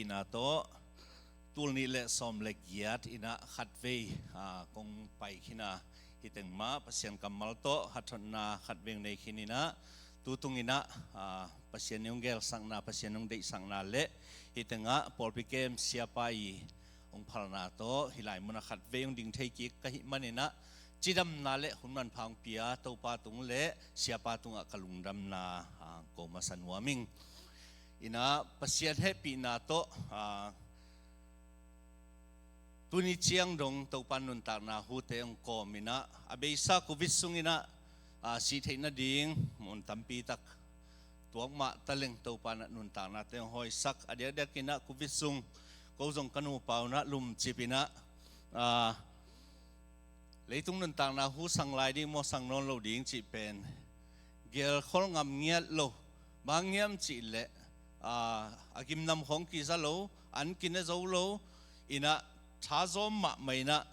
ina to tulni le som le giat ina khatve kong pai khina hiteng ma pasien kamal to hathona khatveng nei khinina tutungina pasien yongel sangna pasien yong dei sangna le hitenga polpikem siapai ong phalna to hilai muna khatve yong ding thei ki ka hi manina chidam na le hunman phang pia to pa tung le siapa tunga kalungdam na ko masanwaming ina pasien happy na to tuni chiang dong to panun ta na hu te ong ko mina abeisa covid sungina si theina ding mon tampi tak tuang ma taleng to pan nun ta na te hoi sak adia da kina covid sung ko jong kanu pauna lum chipina leitung nun ta na hu sang lai ding mo sang non lo ding chi pen gel khol ngam ngiat lo bangiam chi le agim nam hong ki za lo an kin zo lo ina tha zom ma mai na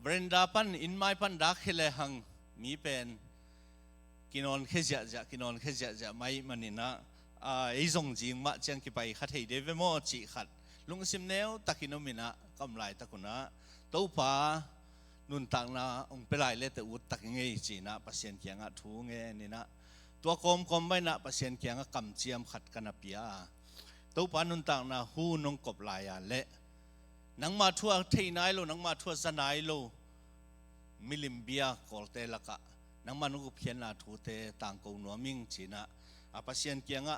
brenda pan in mai pan dak hele hang mi pen kinon khezia ja kinon khezia ja mai manina ei zong jing ma chang ki pai kha thei de ve mo chi khat lung sim neu takinomina kam lai takuna to pa nun tang na ong pelai le te ut tak ngei chi na pasien kyanga thu nge ni na tua kom bai na pasien kyanga kam chiam khat kana pia to pa nun tang na hu nong kop lai ya le nang ma thua thei nai lo nang ma thua zanai lo milimbia kolte laka nang ma nu phian na thu te tang ko no ming china pasien kyanga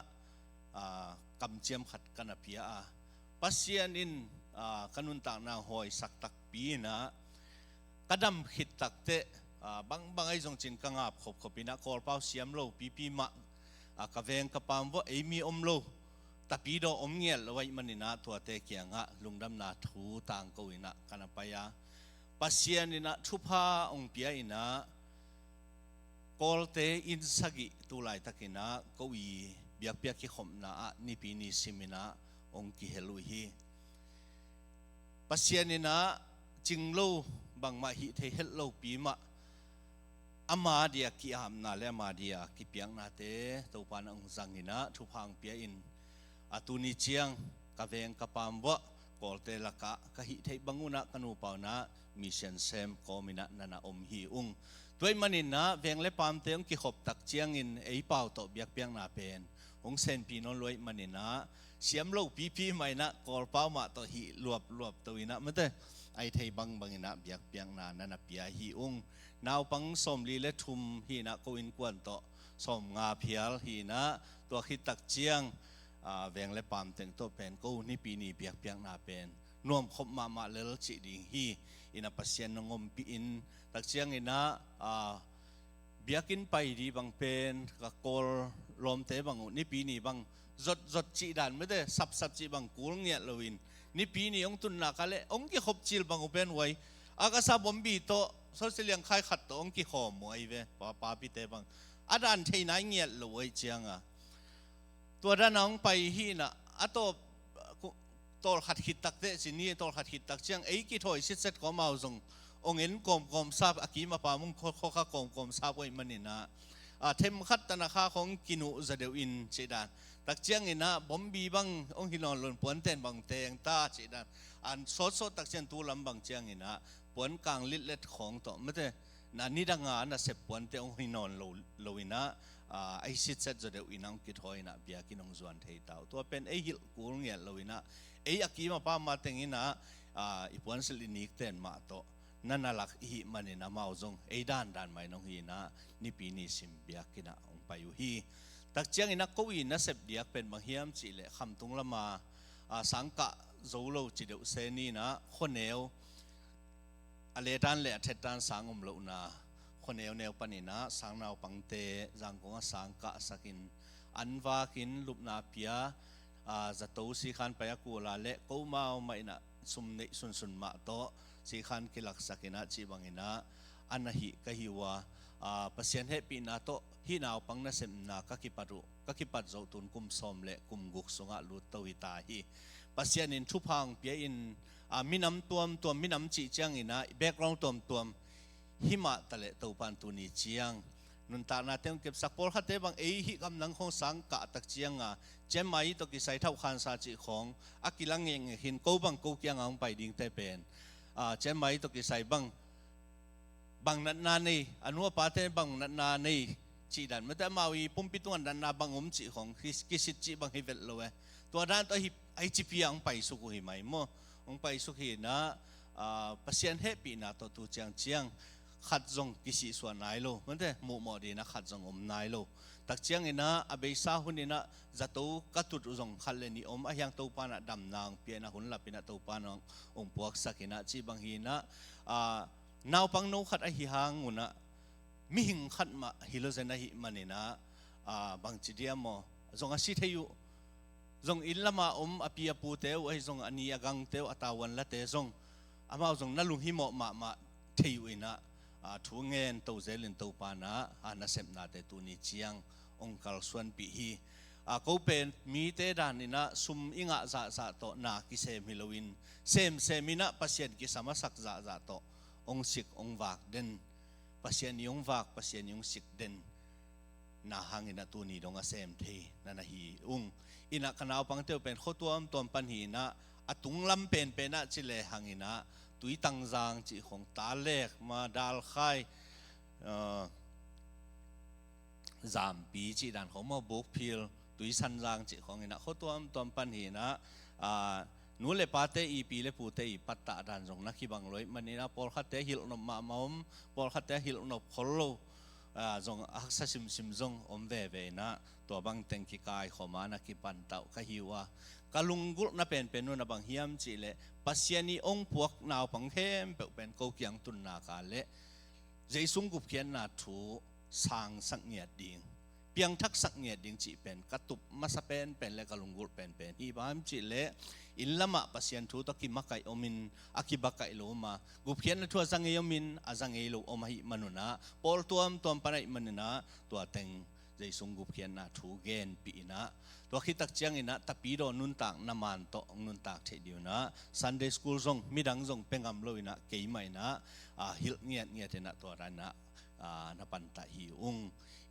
kam chiam khat kana pia pasien in kanun tang na hoi sak tak pi na kadam khit tak te bang ai jong chin kanga khop khopina kor pau siam lo pi ma ka veng ka pam wo emi om lo tapi do om ngel loi manina tua te kyanga lungdam na thu tang ko ina kana paya pasien ina thupa ong pia ina kolte in sagi tu lai takina ko i biak biak ki khom na ni pi ni simina ong ki helui hi pasien ina chinglo bang ma hi the hel lo pi ma ama dia ki am na le ma dia ki piang na te to pan ong zangina thu phang pia in atuni chiang ka veng ka pam wa kolte laka ka hi thei banguna kanu pauna mission sem komina nana om hi ung toy manina veng le pam te ong ki khop tak chiang in ei pau to biak piang na pen ong sen pi non loi manina siam lo pi mai na kol pau ma to hi luap to ina mate ai thei bangina biak piang na nana pia hi ung naw pang som li le thum hi na ko in kwan to som nga phial hi na to khit tak chiang veng le pam teng to pen ko ni pi ni biak piang na pen nom khop ma lel chi ding hi ina pasien ngom pi in tak chiang ina biakin pai di bang pen ka kol lom te bang ni pi ni bang zot chi dan me de sap chi bang kul ngia loin ni pi ni ong tun na kale ong ki khop chil bang pen wai aga sa bombi to so siliang khai khat to ong ki khom moi ve pa pi te bang adan thei nai ngia loi chiangตัวด้านน้องไปฮีน่ะอะตัวขัดขิดตักเตสินี่ตัวขัดขิดตักเชียงไอ้กี่ถอยซิดเซ็ตก็มาส่งองเงินกลมซาบอากีมาปามุงข้อกลมซาบไว้มันนี่นะเทมขัดตนาคาของกินุจะเดียวอินเจดานตักเชียงนี่นะบอมบีบังองหินอนหล่นปวนเต้นบังเตงตาเจดานอันสดตักเชียงตูลำบังเชียงนี่นะปวนกลางลิดเล็ดของต่อไม่ได้นันนี่ดังงานนะเสพปวนเตองหินอนโลวินะไอซิดเซตจะเดียวอินังกิถอยนะเบียกินองจวนเทตาวตัวเป็นไอหิลกูงเงียลวินะไออากีมาป้ามาเต็งอินะอีปวนสิลินิกเต้นมาโตนั่นน่ะหลักอีมันนี่นะมาเอาจงไอด้านไม่น้องฮีนะนี่ปีนี้สิมเบียกินะองไปอยู่ฮีตักเจียงอินักกูอินะเสพเดียกเป็นบางเฮียมจีเละคำตุงละมาสังกะโจโลจีเดียวเซนีนะคนเนวอเลด้านเละเทด้านสังอมโลนาคนแนวปนินะสังนาวปังเตจังกงสังกะสักินอันวากินลุบนาเปียจะโตสีขันไปกูลาเละกูมาเอาไม่นะสุมเนสุนมาโตสีขันกิลักสักินะจีบังอินะอันนั้นฮิกะฮิวาปัศยันเฮปีนาโตฮินาวปังนะเซมนากักิปัดโจตุนกุมสมเละกุมกุกสงะลุตตวิตาฮิปัศยันอินทุพังเปียอินมินำตัวมินำจีเจียงอินะแบ็กกราวด์ตัวหิมะตะเลตัวปันตุนีเจียง นุนตานาเต็มเก็บสักปอลขัดเตบังฮิกำนังของสังกะตักเจียงเจมไม่ตกิใส่เท่าขันซาจิของอากิลังเองหินกูบังกูเกียงไปดิ่งเตเป็นเจมไม่ตกิใส่บังนันนานี่อันว่าปาเตบังนันนานี่จีดันไม่แต่มาวีปุ่มปิตุนนันนาบังจิของกิสิจิบังฮิเวลโลเวตัวด้านตัวฮิไอจิพีอังไปสุขุหิไม่โมอังไปสุขุหินะปัศยันเฮปีนะตัวตูเจียงเจียงขัดจงกิสิส่วนนายโลมันแต่หมู่หมอดีนะขัดจงนายโลตักเจียงนะอเบยซาหุนนะจะตัวกัตุจงขัดเลนิอายังตัวปานะดำนางเปียนะหุนลับปีนะตัวปานองพวกสักนะจีบังหินะนาวปังโนขัดอหิหางุนะมิหิงขัดมาฮิโลเซนะฮิมันนะบางจีเดียมจงอาศัยเทียจงอินละมาอภิยปูเตวไอจงอันนี้กังเตวอัตาวันละเตจงอามาจงนั่ลุงหิมมาเทียวินะทุ่งเงินตัวเจริญตัวปานะนัเสพนาเตตุนิเจียงองค์การส่วนปีฮีเขาเป็นมีเตดานินะซุมอิงะจะโตนากิเซมิลวินเซมินะปัศยันกิสามาสักจะโตองสิกองวักเด่นปัศยันยงวักปัศยันยงสิกเด่นนาหางอินะตัวนี้ดงอาเซมเทนันฮีอินะขณะปังเตวเป็นข้อตัวปัญหีนะตุงลำเป็นนะจิเลหางอินะตุยตังจางจีของตาเล็กมาดาลไข่จามปีจีดันของมาบุกพิลตุยสันจางจีของอินะข้อตัวปัญหีนะนู้เลปาเตอีปีเลปูเตอีปัตตาดันจงนักขีบังลอยมันนี่นะพอลขัดเตหิลนบมาอมพอลขัดเตหิลนบขลโลจงอักษรซิมจงเวนะตัวบังเต็งกิกายขมานักขีปันเต่าขหิวกะลุงกุลนับเป็นนู่นนับบังเฮียมจีเลปัศยานีองพวกนาวพังเข้มเป็นกูเกียงตุนนากาเลใจสุงกุบเขียนนาถูสางสักเงียดดิ่งเพียงทักสักเงียดดิ่งจีเป็นกระตุบมาสเป็นและกะลุงกุลเป็นอีบามจีเลอินละมาปัศยันถูตะกิมักไก่อมินอากิบักไก่โลมากุบเขียนทั่วสังเอมินอาสังเอโลอมหิมนุนะปอลตัวปนัยมนุนะตัวเต็งใจสุงกุบเขียนนาถูเกนปีนะตัวคิดตักเจียงอินะตะปีโดนุนตากน้ำมันโตนุนตากเทดิวนะ Sunday School จงมิดังจงเป็นกำลังนะเกี่ยไม่นะฮิลเงียเทนะตัวรันนะนับปันตาหิว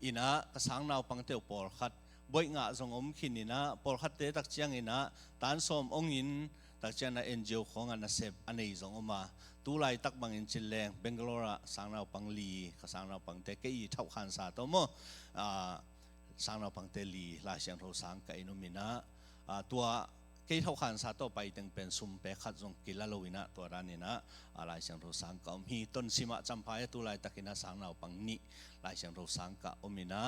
อินะกระสังนาวปังเตียวปอลขัดบ่อยงะจงขินอินะปอลขัดเตตักเจียงอินะตานสมองอินตักเจียงนะNGO ของอันเซฟอันนี้จงมาตูไลตักบังอินจิลแรงเบงกลอระสังนาวปังลีกระสังนาวปังเตกี่เท่าขันสาตัวโมสังนาวปังเตลีลาเชียงโรสังกับอินุมินะตัวเกี่ยวขันสาตัวไปตึงเป็นซุมเปขัดจงกิลาโลวินะตัวร้านนี้นะลายเชียงโรสังกับมีต้นสิมาจำพายตุไลตักินะสังนาวปังนี้ลายเชียงโรสังกับอมินะ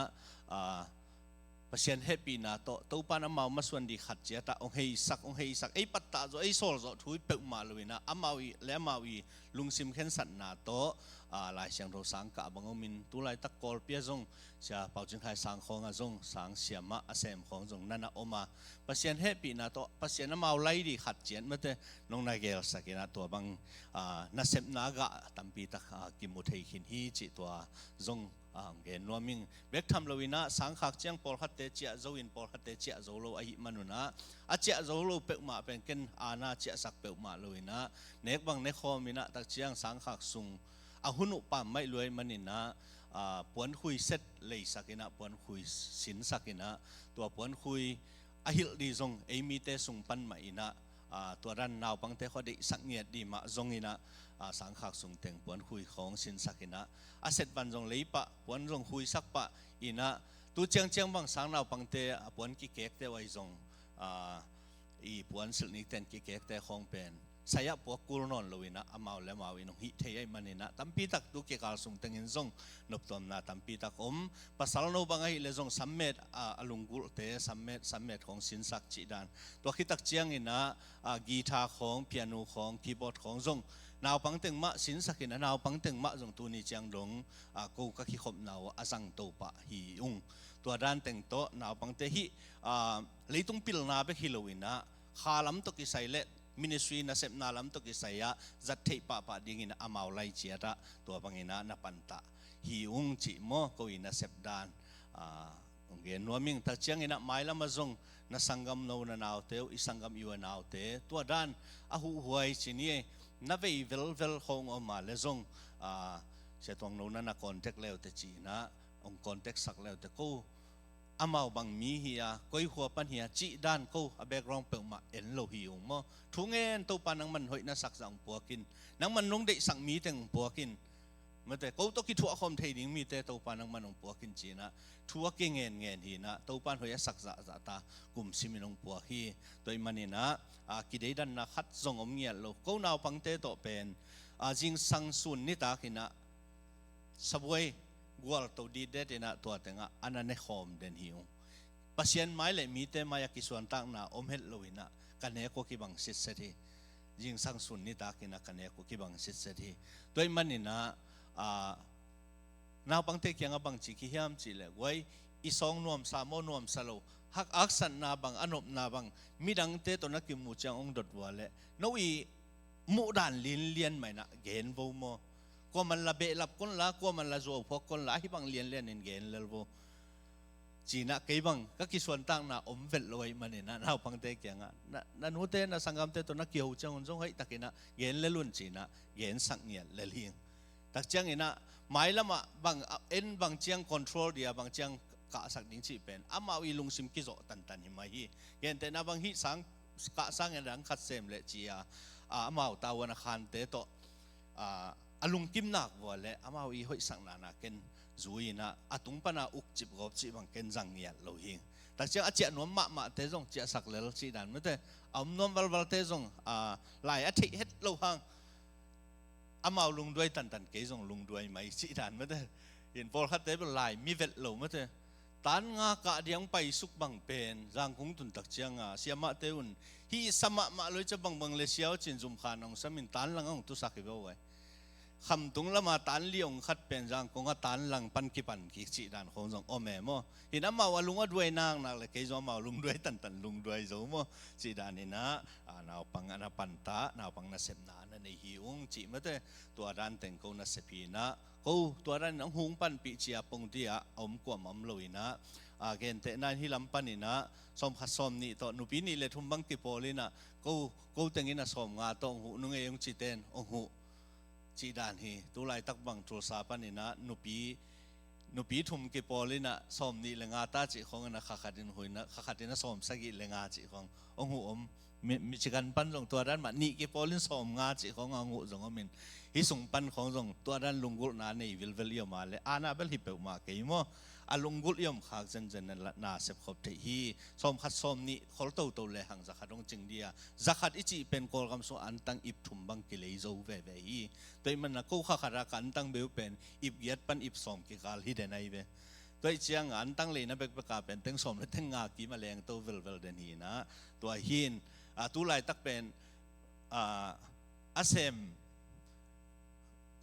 ปัศยันเฮปีนาโตตัวปานามามาส่วนดีขัดเจตาองเฮสักไอปัตตาโจไอโซลโจทุยเปิกมาเลยนะอามาวีและมาวีลุงซิมเข็นสันนาโตลายเชียงโรสังกะบังอมินตุไลตักกอลเปียจงเสียเป่าจึงไทยสังของจงสังเสียมะอาเซมของจงนั่นนะอมาปัศยันเฮปีนาโตปัศยันนามาไลดีขัดเจนมาเตน้องนายเกลสักนะตัวบังนัเซมนากะตัมปีตักกิมุเทขินฮีจิตัวจงเกณฑ์นัวมิงเบกทำลวินะสังขากเจียงปอลขัดเตเจียโจวินปอลขัดเตเจียโจโลไอมนุนะอาเจียโจโลเปกมาเป็นเกณฑ์อาณาเจียสักเปกมาลวินะเนกบังเนคอมินะตักเจียงสังขากสุงหุนุปามไม่รวยมันนี่นะปวนคุยเสร็จเลยสักนะปวนคุยสินสักนะตัวปวนคุยอหิลดีจงเอมีเตสุงปันไม่นะตัวรันนาวปังเตเขาได้สักเงียดดีมาจงนะสังขากสุงเต็งปวนคุยของสินสักนะอาเสร็จบันจงเลยปะปวนจงคุยสักปะอินะตัวเจียงบังสังนาวปังเตปวนกิเกกเตไว้จงอีปวนสิลนิเตนกิเกกเตของเป็นsaya puak kulon lowina amaw le mawin hi thei manina tampi tak tu ke kal sung tengin zong noptom na tampi tak pasal no bangai le zong sammet alungul te sammet khong sinsak chi dan to khitak chiang ina guitar khong piano khong keyboard khong zong naw pangteng ma sinsakina naw pangteng ma zong tu ni chiang dong ko ka khi khop naw asang to pa hiตัวด้านแต่งโตนาปังเตหิเลยต้องพิลนาเบฮิโลวินะขาลำตกิไซเลมินิสทรีนัเซปนาลำตกิไซยะจัดเทปะดิ่งอินะอามาวไลเจียระตัวปังอินะนับปันตะฮิอุงจิโมก็อินะเซปดานองเกนัวมิงตัดเชียงอินะไม้ละมาจงนัสังกัมโนนนาวเตวอิสังกัมยูนาวเตตัวด้านหูหวยชินีนับเวลคงออกมาเลจงเสตวงโนนันนักคอนเทคเลวเตจีนะ องค์กรเต็กสักแล้วแต่กูอามาบังมีเฮียก้อยหัวปันเฮียจีด้านกูอาเบกรองเปิลมาเอ็นโลหิวมั้งทุงเงินตัวปานังมันหอยน่าสักสังปัวกินนังมันนงเด็กสังมีแต่งปัวกินเมื่อแต่กูต้องคิดทั่วคอมเทนิ่งมีแต่ตัวปานังมันนงปัวกินจีนะทั่วกินเงินฮีนะตัวปานหอยสักจะตากลุ่มซิมินงปัวฮีตัวมันนี่นะกิเลดันนะขัดส่งอมเงียโลกูนาวปังเตโตเป็นจิงสังสุนนิตากินะสบวยกัวตัวดีเด็ดนะตัวแต่งอันนั้นเนี่ยหอมเด่นหิวปัศยันไม้เลยมีแต่มายากิส่วนต่างนะอมเฮลโลวินะกันเนี่ยก็คิบังสิทธิ์เสียจิงสังสุนนิตากินะกันเนี่ยก็คิบังสิทธิ์เสียตัวมันนี่นะนาวปังเตกียงบังจิกิฮิมจิเลไว้อีสองนวมสามนวมสโลฮักอักษรนาบังอนบนาบังมีดังเตตัวนักกิมูจังองดดวัวเล่น้อยมุดานลินเลียนไหมนะเกณฑ์โวโมก็มันละเบลับคนละก็มันละโจพกคนละที่บังเลียนเลียนเงินเกณฑ์เลวจีน่ะเกี่ยบังก็กิส่วนต่างน่ะอมเวลลอยมันนี่นะนาวปังเตกียงนั่นหัวเตนะสังกัมเตตัวนักเกี่ยวจังจงให้ตะกินะเกณฑ์เลลุนจีน่ะเกณฑ์สักเนียเลเลียงตักจังนี่นะหมายละมาบางเอ็นบางเจียงคอนโทรลเดียบางเจียงกะสักดิ้งชีเป็นอามาวิลุงซิมกิโจตันหิมาฮีเห็นแต่นาบางฮีสังกะสังเงินรังคัดเซมเลจีอามาตาวันขันเตโตอาลุงกิมนักวัวเลอามาวิหอยสังนานาเกนจุยนะอาตุงปนาอุกจิบกบจิบังเกนจังเงียโลหิงแต่เจ้าอาเจียนวมมาเตจงเจ้าสักเลลจีดันไม่แต่อมนวมวัลเตจงหลายอาทิตย์เฮ็ดโลหังอามาลุงด้วยตันเกยจงลุงด้วยไม่จีดันไม่แต่เห็นพอขัดเตเป็นลายมีเวทโลไม่แต่ตานงากะเดียงไปสุกบังเป็นร่างคงตุนตักเจียงเสียมาเตอุนฮีสมะมาเลยจะบังเลเซียวจินจุมขานองสมินตานลังองตุสักเบลไว้คำตุงละมาตานเลี้ยงขัดเป็นร่างคงตานลังปันกิปันกิจีดันคงจงอแม่โมเห็นน้ำมาว่าลุงว่าด้วยนางนักเลยเกยจงมาลุงด้วยตันลุงด้วยโจโมจีดานี่นะนาวปังอนาปันตานาวปังนาเสพนาในหิวงจีมาเตตัวด้านแต่งกูนาเสพีนะกูตัวด้านน้องหงปันปีเจียปงเดียอมกว่ามัมลอยนะเกณฑ์แต่นั่นที่ลำปันนี่นะสมขัดสมนี่ตัวนุปีนี่เลยทุ่มบังกิโปลินะกูแต่งอินะสมงาตองหูนุ่งเองจีเตนองหูจีดานฮีตัวไล่ตักบังตัวสาปันนี่นะนุปีทุ่มกิโปลินะสมนี่เลงาตาจีของนะขัดดินหุยนะขัดดินนะสมสกิเลงาจีขององหูมีจิกันปันจงตัวด้านมานี่กิโปลินสมงาจีขององหูจงมินฮิสุงปันของจงตัวด้านลุงกุลนาในวิลเวลยมาเลยอาณาเบลฮิเปมาเกี่ยมอาลุงกุลยมขากเจนนั่นละนาเสพขบเทีสมขัดสมนี่ขอโตเลยหังจักขัดองจิงเดียจักขัดอิจิเป็นกอลกำสอันตั้งอิบถุมบังกิเลโจเวฮีตัวมันนักกู้ข้าขรากันตั้งเบลเป็นอิบเกียดปันอิบสมกิกาลฮิเดนัยเวตัวเชียงอันตั้งเลยนะเบกประกาเป็นตั้งสมและตั้งงากีมาแรงตัวเวลเดนีนะตัวหินตัวไล่ตักเป็นอาเซม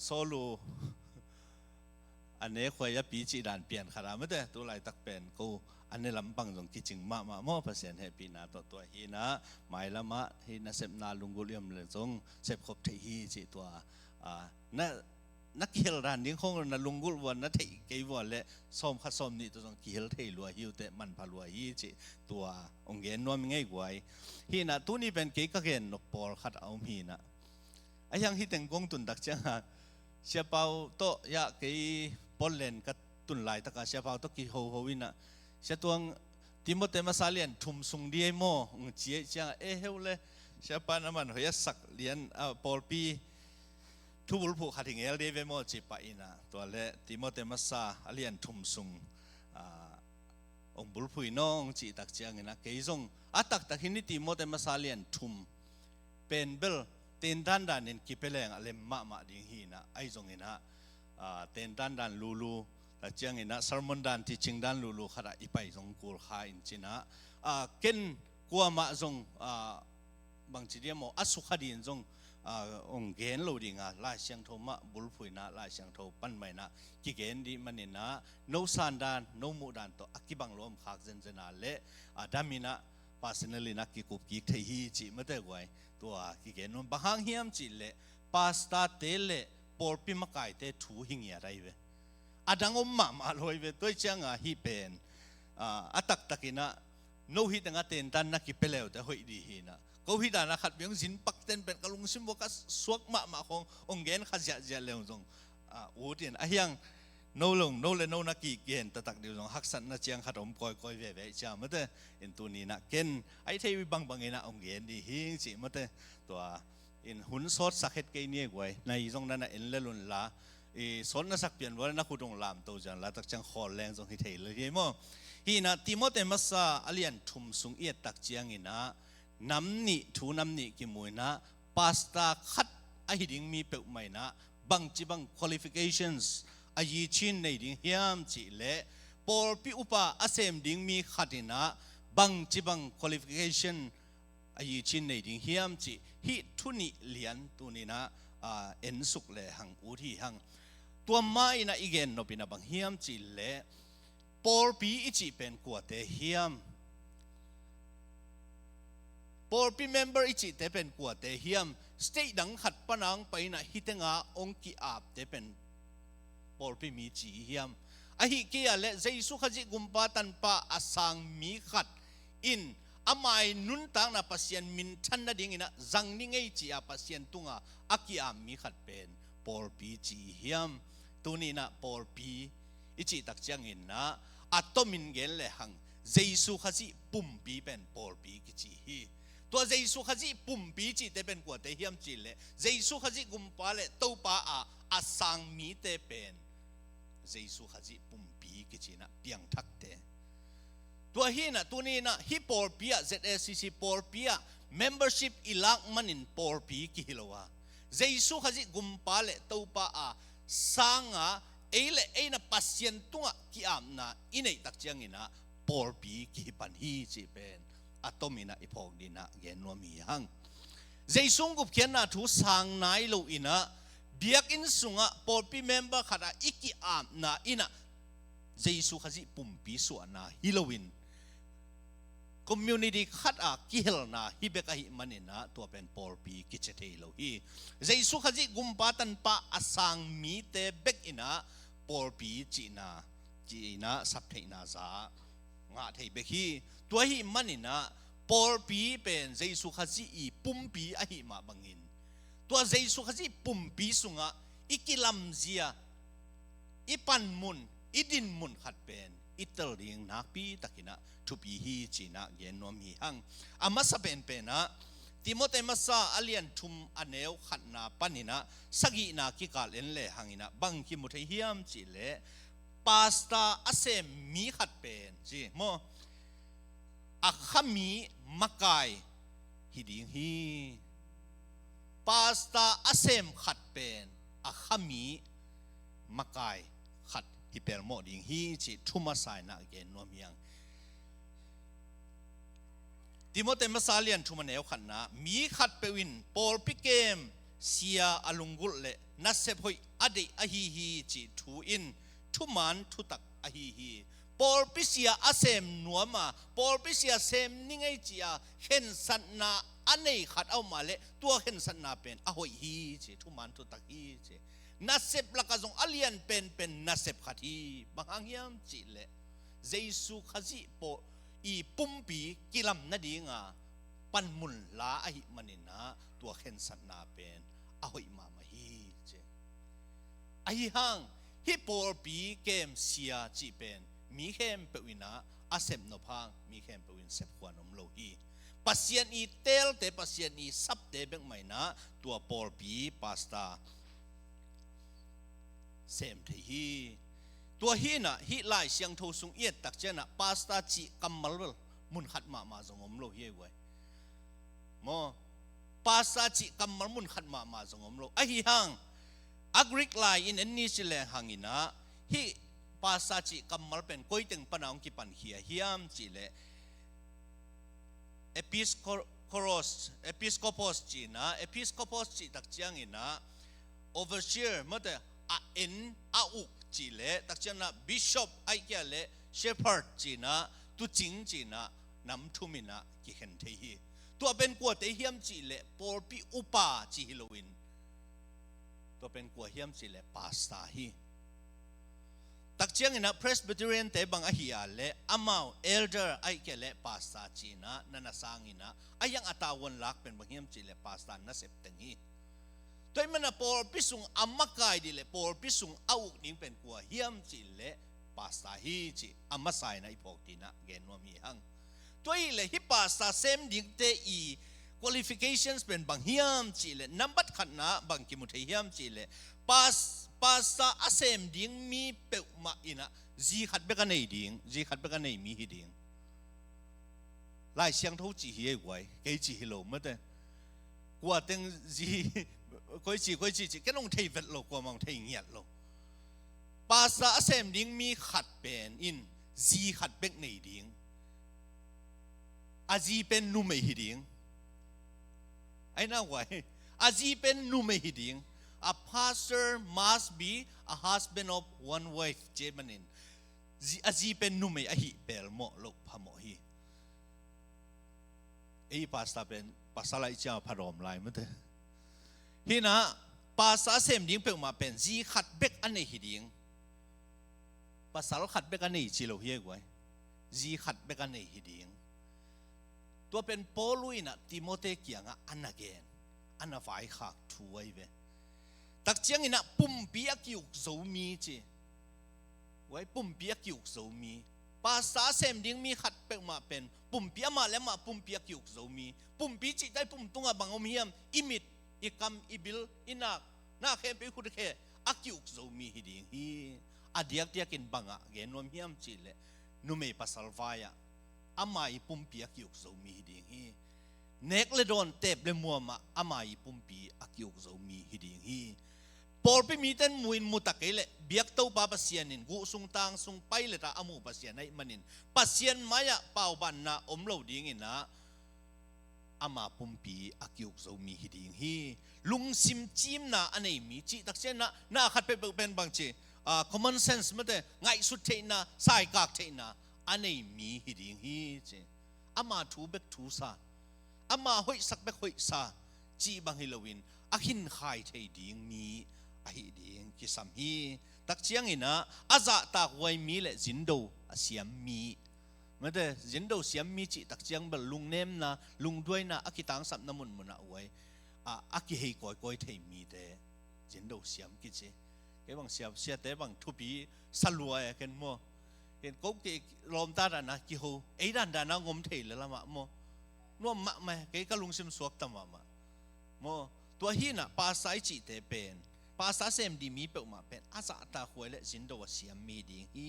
โซลูอันนี้คอยจะปีจีดานเปลี่ยนขนาดไม่ได้ตัวไล่ตักเป็นกูอันนี้ลำบังตรงกิจงมาโม่เปอร์เซ็นต์ให้ปีนาตัวฮีนะหมายละมะฮีนะเสพนาลุงกุลยมเลยจงเสพครบที่ฮีจีตัวนักเขียนร้านนี้คงนะลุงกุลวันนัทที่เกี่ยววันเละส้มขัดส้มนี่ตัวจงเขียนที่ลัวหิวแต่มันพาลัวฮีจีตัวองเงินนวมง่ายกว่าฮีนะตัวนี้เป็นเกี่ยวกับเงินนกปอลขัดเอาฮีนะไอ้ยังฮีแต่งกงตุนตักเจ้าเสียเปาโตยากี่ปอลเลนกับตุนไหลตะกาเสียเปาโตกี่โฮวินะเสียตัวติโมเตมาซาเลียนทุ่มสุงดีโมเจียเจ้าเฮวเลยเสียปาน้ำมันเฮียสักเลียนปอลปีทุบุลผูกขัดหิงเอลเดเวโมจีปาอินะตัวเละติโมเตมาซาเลียนทุ่มสุงองบุลผูน้องจีตักเจียงนะเกยจงตักหินนี่ติโมเตมาซาเลียนทุ่มเป็นเบลเต็นด้านนินกิเปเลงอะไรมาดิ่งหินะไอจงเห็นะเต็นด้านลูแต่เจียงเห็นะสารมันด้านที่จิงด้านลูขณะอีไปจงกูลขาอินจินะเกินกัวมาจงบางทีเดียมอัสุขดีนจงองเกนโลดิงลายเสียงโทมะบุลฟุยนะลายเสียงโทปันไม่นะกิเกนดีมันนี่นะโนซันดานโนมูดานตัวอักิบังลมขากเจนเจนาเละดามินะpersonally นักกิคุบกิเทียจีไม่ได้ไว้ตัวกิเกนนบางเฮียมจีเละพาสต้าเตเละปอลปิมกายเตทูหิงยาไรเวดังอมมาลอยเวตัวเชียงฮีเป็นตักินะโนฮิตังเต็นตันนักกิเปเลวแต่หอยดีฮีนะก็ฮิดานะขัดเบียงสินปักเต็นเป็นกลุงซิมบอกสวกมาขององเกนขัดเจาะเลวจงอูดินยัง no long no le no na ki gen ta tak diu long hak san na chiang khatom koi ve ve cha mate in tu ni na ken ai thei bang bang ina ong gen di hing chi mate to in hun sot sakhet ke ni gwai nai jong na en le lun la e son na sak pian wa na khudong lam to jan la tak chang khol leng jong hi thei le hi mo hi na timote masa alian thum sung i tak chiang ina nam ni thu nam ni ki muina pasta khat a hi ding mi pe mai na bang chi bang qualifications a yi chin nei ding hiam chi le por pi upa asem ding mi khatina bang chi bang qualification a yi chin nei ding hiam chi hi thuni lian tu ni na en suk le hang u thi hang tua mai na igen no pina bang hiam chi le por pi ichi pen kwa te hiam por pi member ichi te pen kwa te hiam state dang khat panang paina hitenga ong ki ap te pen por pi mi chi hiam a hi ke ale jaisu khaji gumpa tan pa asang mi khat in amai nun tang na pasien min than na ding ina zang ni ngei chi a pasien tunga aki am mi khat pen por pi chi hiam tuni na por pi ichi tak chang in na atomin gel le hang jaisu khaji pum pi pen por pi ki chi hi to jaisu khaji pum pi chi te pen ko te hiam chi le jaisu khaji gumpa le to pa a asang mi te pen jaisu khaji pum pi ki chi na piang thak te tua hi na tu ni na hi por pia ZSCC por pia membership ilak manin por pi ki hilowa jaisu khaji gumpa le to pa a sanga eile eina pasien tunga ki amna inei tak chiang ina por pi ki pan hi chi pen atomina ipok dina gen no mi hang jaisung gup khian na thu sang nai lo ina biak in sunga por pi member khara iki amna ina jaisu khaji pumpi su na hilowin community khat a kihel na hi beka hi manina to pen por pi ki chetei lo hi jaisu khaji gumpa tan pa asang mi te bek ina por pi china sap thei na za nga thei bek hi to hi manina por pi pen jaisu khaji i pumpi a hi ma bangin to jaisu khaji pumpi sunga ikilam zia ipan mun idin mun khat pen itel ding nak pi takina thupi hi china gen nom hi hang ama sa pen pena timote masa alian thum aneu khatna panina sagi na ki kal en le hangina bang ki mu thei hiam chi le pasta asem mi khat pen chi mo akhami makai hiding hi pasta asem khat pen akhami makai khat hiper mo ding hi chi thuma sai na gen nom yang timote masalian thumaneu khanna mi khat pewin por pikem sia alungul le nasep hoi ade ahi hi chi thu in thuman thutak ahi hi por pisia asem nuama por pisia sem ningai chia hen sanna anei khat au male tua hen sanna pen ahoi hi chi thuman thutak hi chi nasep lakazong alian pen nasep khat hi bangangyam chi le jaisu khaji po i pumpi kilam na dinga panmun la ahi manina tua khen sanna pen ahoi mama hi che ahi hang hi por pi kem sia chi pen mi khem pewina asem no phang mi khem pewin sep khanom lo hi pasien i tel te pasien i sap te bek mai na tua por pi pasta sem the hi tua hi na hi lai siang tho sung yet tak chena pasta chi kamal mun khat ma zongom lo hi wai mo pasta chi kamal mun khat ma zongom lo a hi hang agrik lai in enni sile hangina hi pasta chi kamal pen koiteng panaung ki pan hi hiam chi le episcopos chi tak chiang ina overseer mate a en a u chi le tak chiang na bishop ai kya le shepherd chi na tu ching chi na nam thumina ki hen thei hi tu ben ko te hiam chi le por pi upa chi hiloin tu ben ko hiam chi le pasta hi tak chiang ina presbyterian te bang a hi le amau elder ai kya le pasta chi na nana sangina ayang atawon lak pen bang hiam chi le pasta na sep tengi ตัวมันปอลพิสุงอามักไกดิเลปอลพิสุงเอานิ่งเป็นกัวเฮียมจิเลภาษาฮีจิอามาใส่ในพวกดีนะเกณฑ์ว่ามีหังตัวอีเลฮิภาษาเซมดิ่งเตอี qualifications เป็นบางเฮียมจิเลนับบัดขันนะบางกิมุทเฮียมจิเลภาษาอาเซมดิ่งมีเปมาอินะจีขัดเบกันในดิ่งจีขัดเบกันในมีฮิดิ่งไล่เสียงทูจีเฮียไว้เกจีฮิโลมั้งแต่กว่าตึงจีค่อยจีแค่ลงเทเวตโลกว่ามันเทเงียดโลภาษาอาเซมดิ่งมีขัดเป็นอินจีขัดเบกในดิ่งอาจีเป็นนุ่มฮิดิ่งไอ้น่าไว้อาจีเป็นนุ่มฮิดิ่งA pastor must be a husband of one wife เจมันนินอาจีเป็นนุ่มอหิเปลโมโลพะโมฮีไอ้ภาษาเป็นภาษาอะไรจะพารอมไลมั้งเถอะฮีนะภาษาเซมดิ่งเป็นมาเป็นจีขัดเบกอันไหนฮิดิ่งภาษาขัดเบกอันไหนจิโลเฮียกไว้จีขัดเบกอันไหนฮิดิ่งตัวเป็นโปลุยนะติโมเตเกียงอันนักเกนอันนับไฟขักถวยเวตักเจียงอินะปุ่มปียกิวโซมีจีไว้ปุ่มปียกิวโซมีภาษาเซมดิ่งมีขัดเป็นมาเป็นปุ่มปียมาแล้วมาปุ่มปียกิวโซมีปุ่มปีจิได้ปุ่มตุงบังอมเฮียมอิมิดอิกัมอิบิลอินักน่าเข้มไปคุดเข้อักกิวโซมีฮิดิ่งฮีอดียกเดียกินบังเกนวมเฮียมจีเลนุเมภาษาลวายอามาอีปุ่มปียกิวโซมีฮิดิ่งฮีเนกเลดอนเตบเลมัวมาอามาอีปุ่มปีอักกิวโซมีฮิดิ่งฮีปอลไปมีแต่มุนมุตะเกลเบียกเต้าปาปัสยานินกูสุงตังสุงไปเลยตาอามูปัสยาในมันินปัสยานมายะเป่าบันนะอมเหลาดิ่งนะอามาปุ่มปีอักยุกโซมีฮิดิ่งฮีลุงซิมจิมนะอันไหนมีจิตักเชนนะน่าขัดเป็นบางจีcommon sense มั้งแต่ไงสุดเทนะสายกากเทนะอันไหนมีฮิดิ่งฮีเจอามาทูเบกทูซาอามาหอยสักเบกหอยซาจีบางฮิโลวินอาหินขายเทดิ่งมีไอ้ดิ่งกิสามฮีตักเชียงอินะอาจะตากไว้มีและจินโดเสียมมีมันแต่จินโดเสียมมีจิตักเชียงแบบลุงเนมนะลุงด้วยนะอากิตังสับน้ำมันมันเอาไว้อากิเฮก้อยเทมีแต่จินโดเสียมกิเจแกบางเสียเสียแต่บางทุบีสลัวเห็นมั้งเห็นกุ๊กที่ลมตาดนะกิโฮไอ้ด้านนะงมเทเลยละมั้งมั้งนัวมะไหมแกก็ลุงซิมสวกตามมามั้งตัวฮีน่ะภาษาจิเตเป็นภาษาเซมดีมีเปิดมาเป็นอาจารย์ตาหวยและจินโดเสียมีดีฮี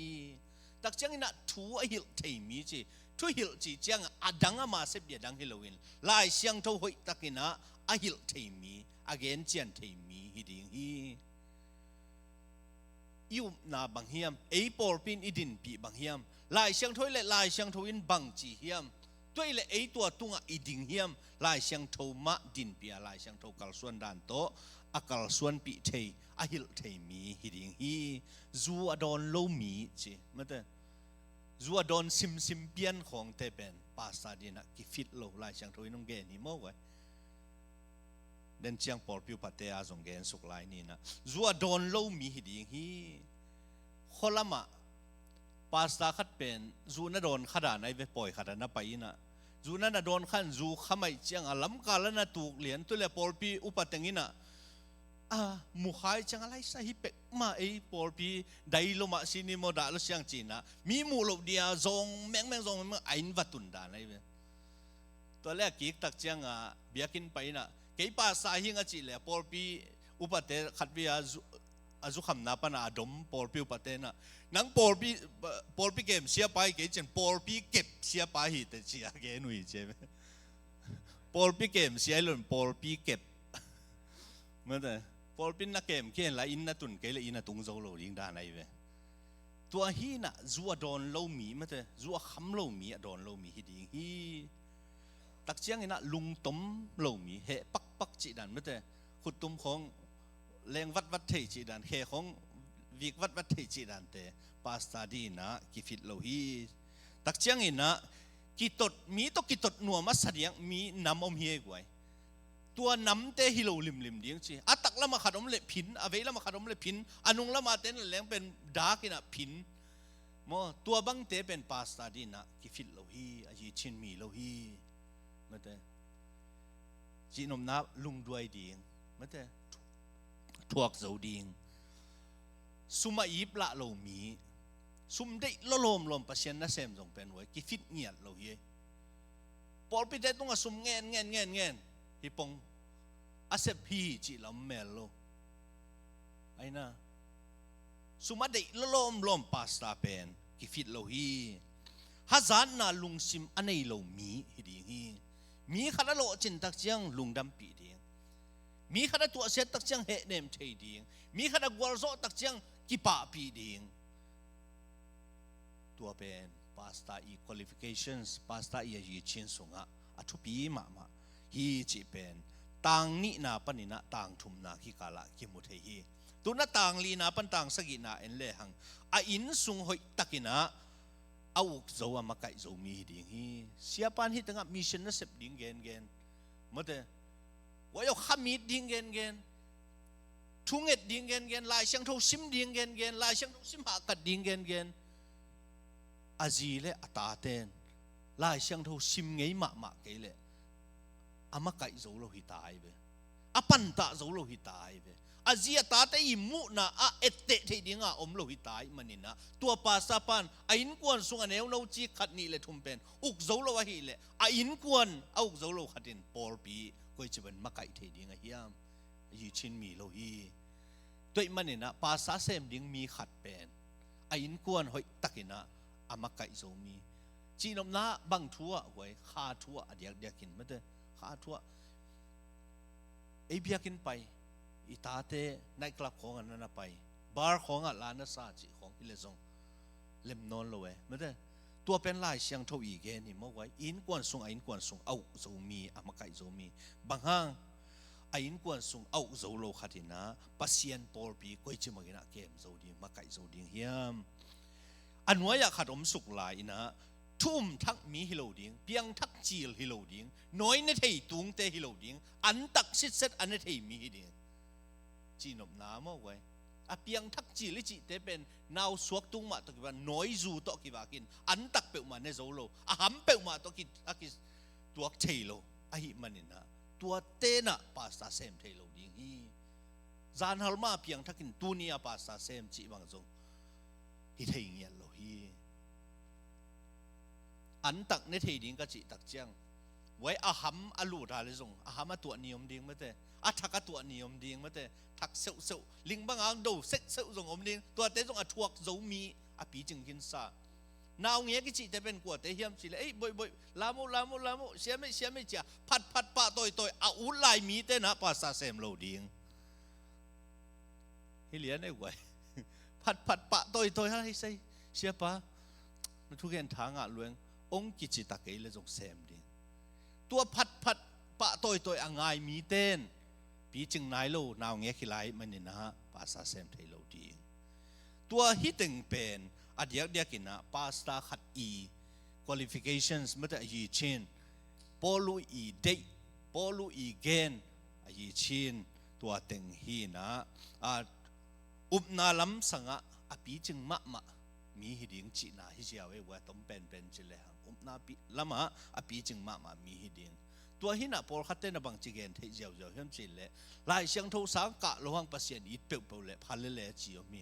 ตักจังอินะทูไอหิลเทมีจีทูหิลจีจังอดังอามาเสพเดียดังฮิโลวินลายเสียงทูหวยตักอินะไอหิลเทมีอเกนเจียนเทมีฮีดีฮียูนาบังเฮียมไอปอลปินอิดินปีบังเฮียมลายเสียงทูและลายเสียงทูอินบังจีเฮียมตัวเลยไอตัวตุงอิดิงเฮียมลายเสียงทูมะดินปีลายเสียงทูกัลส่วนด้านโตอากาศส่วนปีเทยอหิลเทมีฮิดิงฮีจูอดอนโลมีจีมันแต่จูอดอนซิมเปียนของเทเป็นภาษาดีนะกิฟิตโลลายเชียงทวินงเกนี่มั้งวะเดินเชียงปอลพิวปัตเตอาสงเกนสุกลายนี่นะจูอดอนโลมีฮิดิงฮีคนละมาภาษาขัดเป็นจูน่าโดนขนาดไหนไปปล่อยขนาดนั้นไปนะจูน่าโดนขันจูขมายเชียงอาลัมกาลน่ะถูกเหรียญตัวเลยปอลพิอุปตังอินะมุขายจังอะไรสาฮิเป็กมาไอ้ปอลปีได้ลงมาสินิโมดาลเสียงจีน่ะมีมูลเดียซองแมงซองมันไอ้นวัตุนดาอะไรแบบตัวแรกกิ๊กตักเจียงเบียกินไปน่ะเกี่ยป้าสาหิงจีเลยปอลปีอุปเทขัดเบียจุคำนับน่ะดมปอลปีอุปเทน่ะนังปอลปีเกมเสียไปเกี่ยเจนปอลปีเก็บเสียไปหิตเสียเกี่ยนุ่ยเจ้ปอลปีเกมเสียหล่นปอลปีเก็บเมื่อแต่พอเป็นนักเกมเขียนละอินนัตุนเกลอินนัตุงโจโลยิงด้านไหนเวตัวฮีน่ะจัวโดนโลมีมั้งแต่จัวคำโลมีโดนโลมีฮิดีฮีตักเชียงอินะลุงต้มโลมีเหปักจีดันมั้งแต่ขุดตุ้มของแรงวัดเทจีดันเหของวิกวัดเทจีดันแต่ปาสตาดีนะกิฟิตโลฮีตักเชียงอินะกิตดมีตกิตดหนัวมัสเดียงมีน้ำอมเฮกไว้ตัวน้ำเตฮิโลลิมเดียงจีอัตักละมาขัดอมเล็พินอเวละมาขัดอมเล็พินอนุงละมาเต้นแหลงเป็นดากินะพินโมตัวบังเตเป็นปาสตาดีนะกิฟิตโลฮีอาจีชินมีโลฮีมาเตจีนมนับลุงด้วยดีมาเต ทวกโจดิงสุมาอีปละโลมีสุมได้ละลมลมเปอร์เซ็นต์นะเซมจงเป็นไว้กิฟิตเงียดเราเย่ปอลปิดได้ต้องสุมเงินฮิปงอาเซพีจีลำเมลโลไอ้น่ะสุมาได้ละลมปาสตาเป็นกิฟิตเราฮีฮัจานน่าลุงซิมอันไหนเรามีฮิดีฮีมีขนาดโลจินตักเจียงลุงดำปีเดียงมีขนาดตัวเซตตักเจียงเฮเนมเทเดียงมีขนาดกวาลโซตักเจียงกิปะปีเดียงตัวเป็นปาสตาอีควอลิฟิเคชันส์ปาสตาอียีชินสุงะอัทุปีมาฮีจีเป็นต่างนี่นาปนินะต่างทุมนาคิกาละกิมุเทฮีตัวน่ะต่างลีนาปันต่างสกินาเอ็นเลหังอินสุงหอยตักินะเอาโจวมาไก่โจมีดิ่งฮีเสียปานฮิตงะมิชชั่นน่ะเสพดิ่งเกนมาเถอะว่าเอาขมิดดิ่งเกนทุ่งเอ็ดดิ่งเกนลายเชียงทูซิมดิ่งเกนลายเชียงทูซิมหากัดดิ่งเกนอาจีเลอตาเตนลายเชียงทูซิมไงมาเกเลอามาไก่โจโลหิตายเบอปันตะโจโลหิตายเบอาเจียตาเตยิมุนะเอตเตที่ดิ้งอมโลหิตายมันนี่นะตัวปาสาปันอินกวนสุงอันเอวโนจีขัดนี่เลยทุ่มเป็นอุกโจโลวะฮีเลยอินกวนอุกโจโลขัดินปอลปีก็จะเป็นมาไก่ที่ดิ้งเฮียมยีชินมีโลฮีตัวมันนี่นะปาสาเซมดิ้งมีขัดเป็นอินกวนหอยตักินะอามาไก่โจมีจีนอมนะบังทัวไว้ข้าทัวเดียกินไม่ได้ข้าทัวเอเบียกินไปอิตาเตในกลับของอันนั้นไปบาร์ของอันลานาซาจิของฮิเลซงเล่มนอนเลยไม่ได้ตัวเป็นลายเชียงทวีเกนี่มาไว้อินกวนสุงอินกวนสุงเอาโจมีอามาไก่โจมีบางห้างอินกวนสุงเอาโจโลขัดินะปัสเซียนปอลปีก็จะมากินเกมโจดีมาไก่โจดีเฮียมอันว่าอยากขัดอมสุกลายนะทุ่มทักมีฮิโลดิ้งเพียงทักจีลฮิโลดิ้งน้อยในไทยตุงเตฮิโลดิ้งอันตักสิเซตอันในไทยมีฮิดิ้งจีนบน้ำเอาไว้เพียงทักจีลิจิเตเป็นนาวสวกตุงมาตะกี้ว่าน้อยจูตะกี้ว่ากินอันตักเปิลมาในโซโลหัมเปิลมาตะกี้ตัวเทโลหิมันนี่นะตัวเตนะภาษาเซมเทโลดิ้งฮีจานฮัลมาเพียงทักกินตัวนี้ภาษาเซมจีบางจงฮิเทียงยันโลฮีอันตักในเทดิ้งก็จีตักเจียงไว้หัมลูดอะไรจงหัมตัวนิยมดิ้งไม่ได้ทักตัวนิยมดิ้งไม่ได้ทักเซลลิงบางอันดูเซลจงอมดิ้งตัวเตจงทวกโจมีปีจึงกินซานาวเงี้ยกิจิแต่เป็นกวดแต่เฮียมสิเลยบ่อยลามุเสียไม่จ่าพัดปะต่อยอุลายมีแต่นะภาษาเซมโลดิ้งฮิเลียนไอ้ไว้พัดปะต่อยให้ใส่เสียปะทุกอย่างทางลวงองกิจิตะเกยเลยจงเซมดิ้งตัวพัดปะต่อยง่ายมีเต้นปีจึงนายโลนาวเงี้ยขี้ไล่มันนี่นะภาษาเซมไทยโลดีตัวฮิตึงเป็นเดียกินนะภาษาขัดqualifications ไม่ได้ยีชินปอลูเดย์ปอลูเกนยีชินตัวตึงฮีนะอุปนาลัมสังะปีจึงมะมีฮิดิงจีน่าฮิเจียวว่าต้องเป็นจิเลหังอุปนาปีละมะปีจึงมะมีฮิดิงตัวหินะพอขัดเต้นบางจีเกนเที่ยวเห็นจิเลลายเชียงทูสังกะระวังปัสเซียนอีเปิลเลยพันเลยจีอมี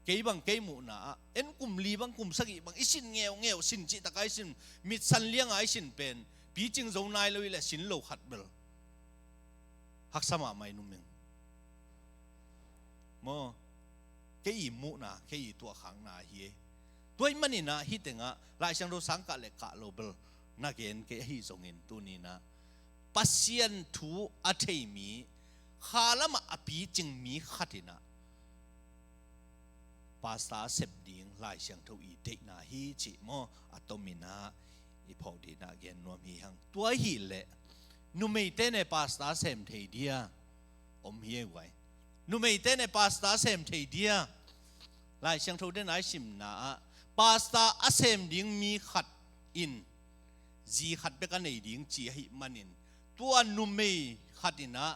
เกี่ยบังเกี่ยมูนะเอ็นกุมลีบังกุมสักอีบังอิสินเงียวสินจิตะไกสินมิดสันเลี้ยงไอสินเป็นปีจึงโจนายเลยแหละสินโลขัดเบลหักสมาไม่นุ่มยังโมเกี่ยมูนะเกี่ยตัวขังนาเฮียตัวมันนี่นะฮิตงะลายเชียงทูสังกะเลยกะโลเบลนักเรียนเกี่ยฮิส่งอินตัวนี้นะปัสเซียนทูอัฐยมีข้าละมาปีจึงมีขัดนะภาษาเสพดิ้งลายเชียงทูอีเด็กนาฮีจิโมอัตมินาอีพอดีนาเกนนวมีหังตัวฮีเละนุไม่เต้ในภาษาเสมเทียอมเฮียไว้นุไม่เต้ในภาษาเสมเทียลายเชียงทูได้ไหนสิมนาภาษาเสมดิ้งมีขัดอินจีขัดเบกันในดิ้งจีให้มันอินตัวนุไม่ขัดอินะ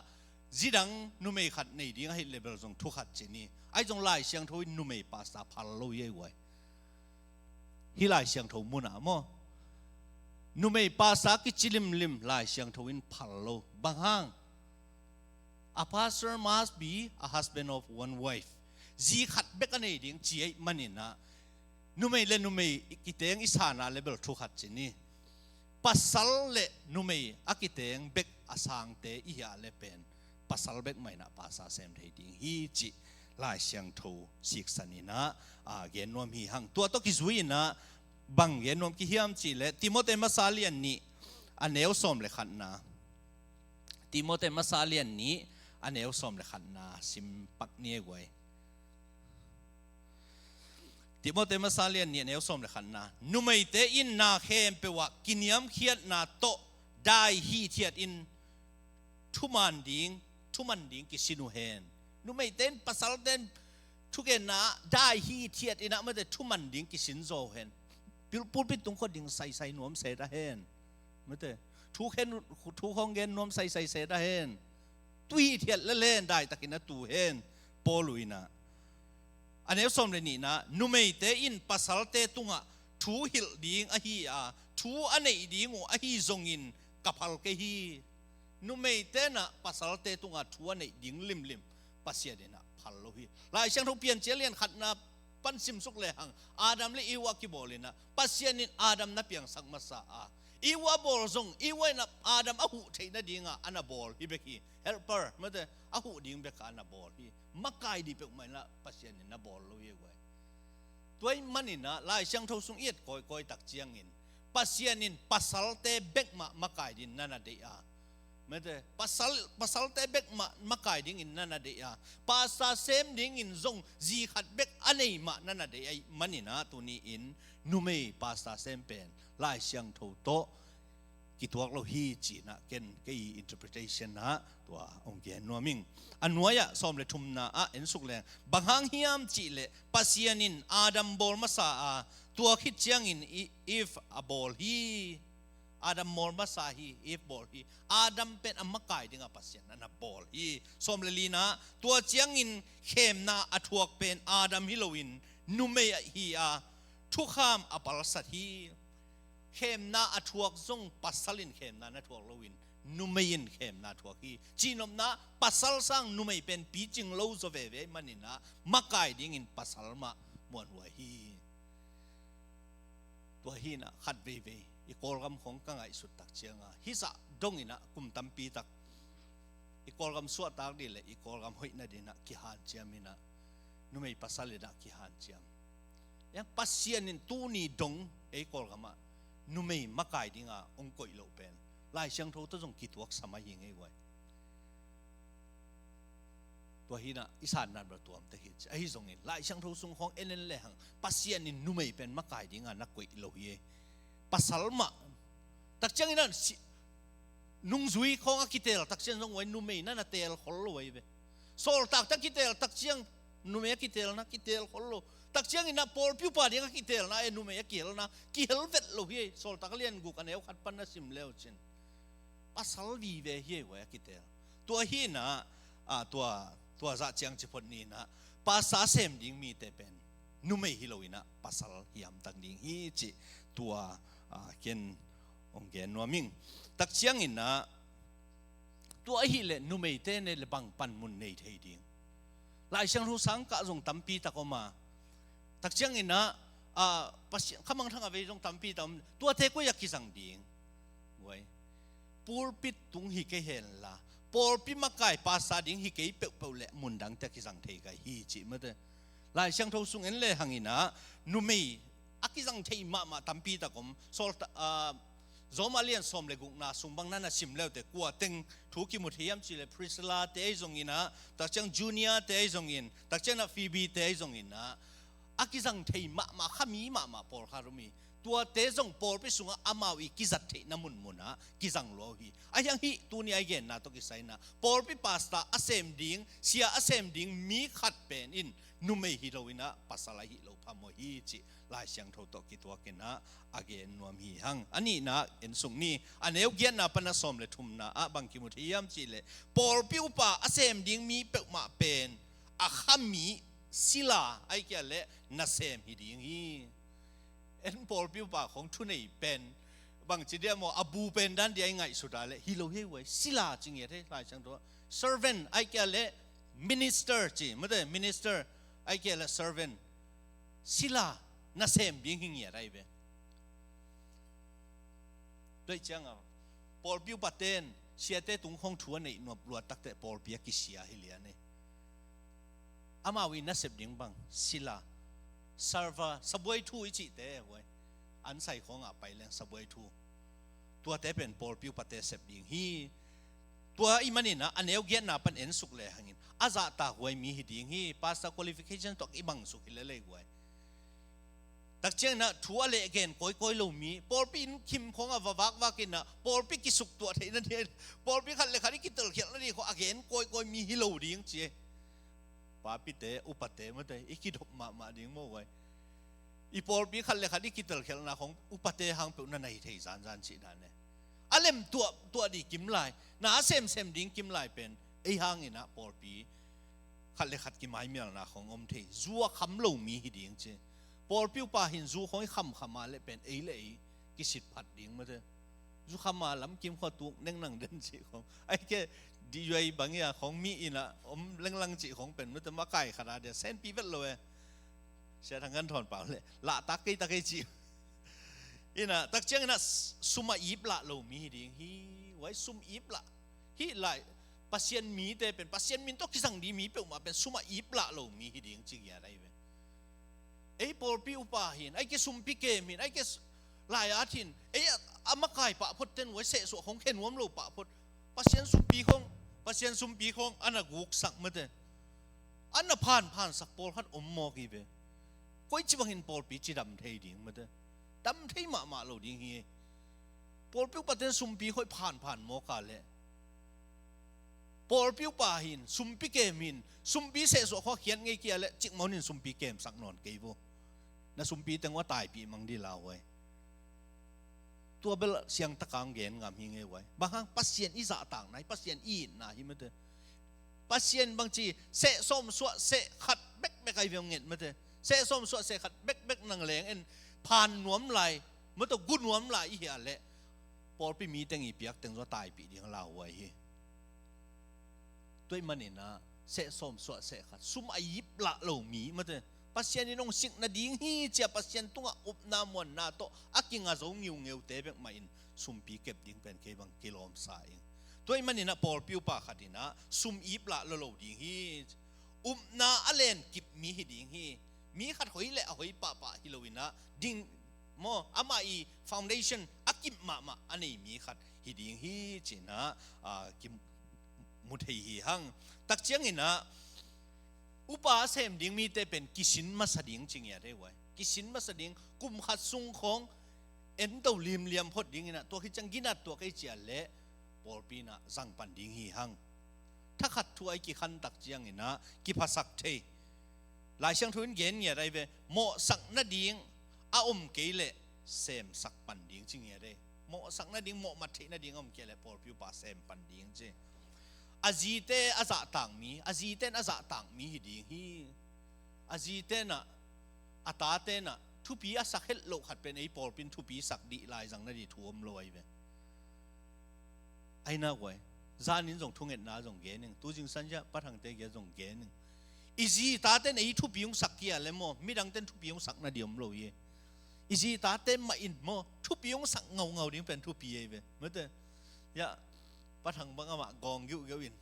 จีดังนุไม่ขัดในดิ้งให้เลเวลจงทุกขัดเจนี่ไอ้จงลายเชียงทูนุไม่ภาษาพัลโลเย่ไว้ฮิลายเชียงทูมุนามอนุไม่ภาษากิจิลิมลายเชียงทูอินพัลโลบางห้าง a pastor must be a husband of one wife ji khat bek ane ding chi ai manina numei le numei kiteng isana level thu khat chini pasal le numei akiteng bek asang te i ya le pen pasal bek mai na pasa sem thei ding hi chi lai siang tho sik sanina a gen nom hi hang tua to ki zui na bang gen nom ki hiam chi le timote masalian ni aneu som le khan na timote masalian ni aneu som le khan na sim pak nie goi timote masalian ni aneu som le khan na numei te in na khem pe wa kiniam khiat na to dai hi thiat in thuman ding ki sinu hen numei ten pasal ten thugen na dai hi thiat ina ma te thuman ding ki sin zo hen pulpit tung ko ding sai nuam se da hen ma te thu khong gen nuam sai se da hen tui thiat le len dai takina tu hen poluina aneu som le ni na numei te in pasal te tunga thu hil ding a hi a thu anei ding o a hi zongin kapal ke hi numei te na pasal te tunga thu anei ding lim pasia dena phal lo hi lai sang tho pian chelian khat na pan sim suk le hang adam le iwa ki bolina pasianin adam na piang sak masa a iwa bol zong iwa na adam ahu theina dinga ana bol hi beki helper mate ahu ding beka ana bol hi makai di pe mai na pasianin na bol lo ye wai toy manina lai sang tho sung iet koi tak chiangin pasianin pasal te bek makai din nana de a mate pasal te bek makai ding in nana de a pasa sem ding in zong ji khat bek anei ma nana de ai manina tuni in numei pasa sem pen lai siang tho to ki tuak lo hi chi na ken ke interpretation na tua ong gen nuaming anuaya som le thum na a en suk le banghang hiam chi le pasianin adam bol masa a tua khit chiang in if a bol hi adam mol masa hi if bol hi adam pen amakai dinga pasien na bol hi som le lina tua chiang in khem na athuak pen adam hilowin nume hi a thukham apal sat hi khem na athuak zong pasalin khem na thuak lowin numein khem na thuak hi chinom na pasal sang numei pen piching lo zo ve manina makai ding in pasal ma mon wa hi tua hi na khat ve i kolgam khong ka ngai sut tak chianga hi sa dongina kum tampi tak i kolgam suat tak di le i kolgam hoina dina ki han chiamina numei pasalina ki han chiam yang pasianin tu ni dong e kolgama numei makai dinga ong koi lo pen lai siang tho to jong ki tuak sama ying ei wai to hina isan nan bra tuam te hi ai jong in lai siang tho sung khong enen le hang pasianin numei pen makai dinga na koi lo ye pasalma tak chang ina nung zui khong akitel tak chen jong wai numei na tel khol lo wai be sol tak kitel tak chiang numei kitel na kitel khol lo tak chiang ina pol piu pa ding kitel na e numei kiel na ki helvet lo hi sol tak lian gu kan eu khat pan na sim leo chin pasal vi ve hi wa kitel to hi na a to za chiang chi phot ni na pasa sem ding mi te pen numei hi lo ina pasal hiam tak ding hi chi tua ken ong gen nuaming tak chiang ina tua hi le numei te ne le bang pan mun nei thei ding lai sang ru sang ka jong tampi takoma tak chiang ina pasien khamang thang ave jong tampi tam tua te ko yak ki sang ding wai pulpit tung hi ke hen la pulpi makai pasa ding hi ke pe le mun dang te ki sang thei kai hi chi ma te lai sang tho sung en le hangina numei akizang thei ma tampi takom sol zomalian som le guk na sumbang na sim leo te kwa teng thu ki mu thiam chi le priscilla te zong ina tak chang junior te zong in tak chang na phoebe te zong ina akizang thei ma khami ma por kharumi tua te zong por pi sunga amawi kizat thei namun muna kizang lo hi ayang hi tu ni again na to ki saina por pi pasta asem ding sia asem ding mi khat pen in numei hi loina pasala hi lo phamo hi chi lai siang tho to ki tua kena again nuam hi hang ani na en sung ni aneu gian na pana som le thum na a bang ki mu thiam chi le por pi upa asem ding mi pe ma pen a khami sila ai kya le na sem hi ding hi en por pi upa khong thu nei pen บางจีเดียมอบูเป็นด้านเดียงไงสุดาเลยฮิโลเฮไว้ศิลาจริงเหรอที่หลายช่างตัว servant ไอ้แก่เล่ minister จีไม่ได้ minister ไอ้แก่เล่ servant ศิลาน่าเสมบิงหิงอะไรเบ้ด้วยจังอ่ะปอลบิวปัตเตนเสียเตตุงห้องทัวร์ในหน่วยปลวดตักแต่ปอลเบียกิเสียฮิเลียนี่อามาวินน่าเสมบิงบังศิลา server สบวยทูอีจิเต้เว้ยอันใส่ของอ่ะไปเรื่องสบวยทูตัวเต้เป็นปอลบิวปัตเตเสมบิงฮีตัวอีมันนี่นะอันเอวเกียนน่ะเป็นเอ็นสุกเลยหังินอาจตาหวยมีหิดิงฮี past qualification ตกอีบังสุกเลยเลยเว้ยตักเจ้านะทัวร์เละเกนก้อยลงมีปอลปีนคิมของอวักว่ากินนะปอลปีกิสุกตัวเท่นั่นเองปอลปีขัดเลยขัดที่กิตเตอร์เขียนนั่นเองเขาเกนก้อยมีฮิโลดิ้งเจ้ป้าปิเตอุปเตมาเตอีกิดมาดิ้งโม่ไว้อีปอลปีขัดเลยขัดที่กิตเตอร์เขียนนะของอุปเตหังเปิลนั่นในเทจานจีนั่นเนี่ยอเลมตัวดีกิมไลน่าเซมดิ้งกิมไลเป็นไอหังอินะปอลปีขัดเลยขัดกิมไอเมียนะของอมเทจัวคำลงมีฮิดิ้งเจ้ปอลพิวปาหินจูของคำมาเลยเป็นเอเลยกิสิทธิ์ผัดดิ้งมาเถอะจูคำมาล้ำกิมข้อตุกนั่งเดินจีของไอ้แค่ดีอยู่บางอย่างของมีอินะลังจีของเป็นมันจะมาไก่ขนาดเดียวเส้นปีเวลเลยเสียทางกันถอนเปล่าเลยละตะกี้จีอินะตักเจ้าอินะสุมาอีบละเรามีดิ้งฮีไว้สุมอีบละฮีไลปัสยันมีแต่เป็นปัสยันมินต้องกิสังดีมีเปล่ามาเป็นสุมาอีบละเรามีดิ้งจริงอย่างไรเว้ไอ้ปอลปีอุปาหินไอ้แกสุมปีเกมินไอ้แกหลายอาทินไอ้อามาไก่ปะพดเต้นไว้เสะสวของเข็นวมโลปะพดปัสยันสุมปีของอันนั้นกุกสักมาเถอะอันนั้นผ่านสักปอลฮัดอมมอกีเว้ก้อยจิบังหินปอลปีจีดำเทียดิ้งมาเถอะดำเทียมาโลดิ้งฮีปอลปีอุปาเต้นสุมปีค่อยผ่านมอกาเลยปอลปีอุปาหินสุมปีเกมินสุมปีเสะสวเขาเขียนไงเกี่ยเลยจิกมอนินสุมปีเกมสักนอนเกย์บ่น่ะสุมปีแต่ว่าตายปีมังดีลาวไว้ตัวเบลเสียงตะกางเกนงามหิงไงไว้บางครั้งปัสเซียนอีจ่าต่างไหนปัสเซียนอีน่ะหิมเถอะปัสเซียนบางทีเสะส้มสวะเสะขัดเบ๊กไอเวียงเงินมาเถอะเสะส้มสวะเสะขัดเบ๊กนังแหลงเอ็นผ่านหนวมไหลมันต้องกุนหนวมไหลอีเหี้ยแหละพอไปมีแต่งอีเปียกแต่งว่าตายปีเดียวลาวไว้ด้วยมันนี่นะเสะส้มสวะเสะขัดซุ่มอายิบละเหล่ามีมาเถอะปัสเซียนนี่น้องสิงนาดิ้งฮีเจ้าปัสเซียนตัวอุบนามวนนาโตอากิงอาจงเงียวเตะแบบไม่อินซุมปีเก็บดิ้งเป็นเคบังกิโลมสายตัวมันนี่นะปอลปิวปาขัดินะซุมอีบละเหล่าดิ้งฮีอุบนาอเลนกิบมีฮิดิ้งฮีมีขัดหอยเละหอยปะฮิโลวินะดิ้งโมอามาอีฟาวเดชั่นอากิมมาอันนี้มีขัดฮิดิ้งฮีจีนะกิมมุทัยฮีหังตักเจียงอินะอุปาเสมดิ้งมีแต่เป็นกิสินมาสดิ้งจริงอย่างไรไว้กิสินมาสดิ้งกุมขัดซุงของเอ็นตัวเหลี่ยมพดดิ้งนะตัวที่จังกินัดตัวที่เจียเละปอลปีนะสังปันดิ้งฮีหังถ้าขัดทัวไอ้กิขันตักเจียงอินะกิภาษาเทหลายเชียงทุนเย็นอย่างไรเว้โมสักนาดิ้งอาอมเกลเละเสมสักปันดิ้งจริงอย่างไรโมสักนาดิ้งโมมัดเทนาดิ้งอมเกลเละปอลปิวปาเสมปันดิ้งเจอาจีเตอาจ่าต่างมีอาจีเตนอาจ่าต่างมีฮิดิ้งฮีอาจีเตนะอาตาเตนะทุปีอาสักเฮลโลขัดเป็นไอ้ปอลเป็นทุปีสักดีลายจังนั่นดีท่วมลอยไปไอ้น่าไว้จานินส่งทุ่งเงินน่าส่งเกนึงตัวจริงสัญญาปัทหังเตยส่งเกนึงอีจีตาเตนไอ้ทุปียงสักเกียร์เลยโมไม่ดังเตนทุปียงสักนั่นเดียมลอยอีจีตาเตนมาอินโมทุปียงสักเงาดิ้งเป็นทุปีไอ้เว้เมื่อเตยะปัทหังบังอาะกองกิ้วกิ้วิน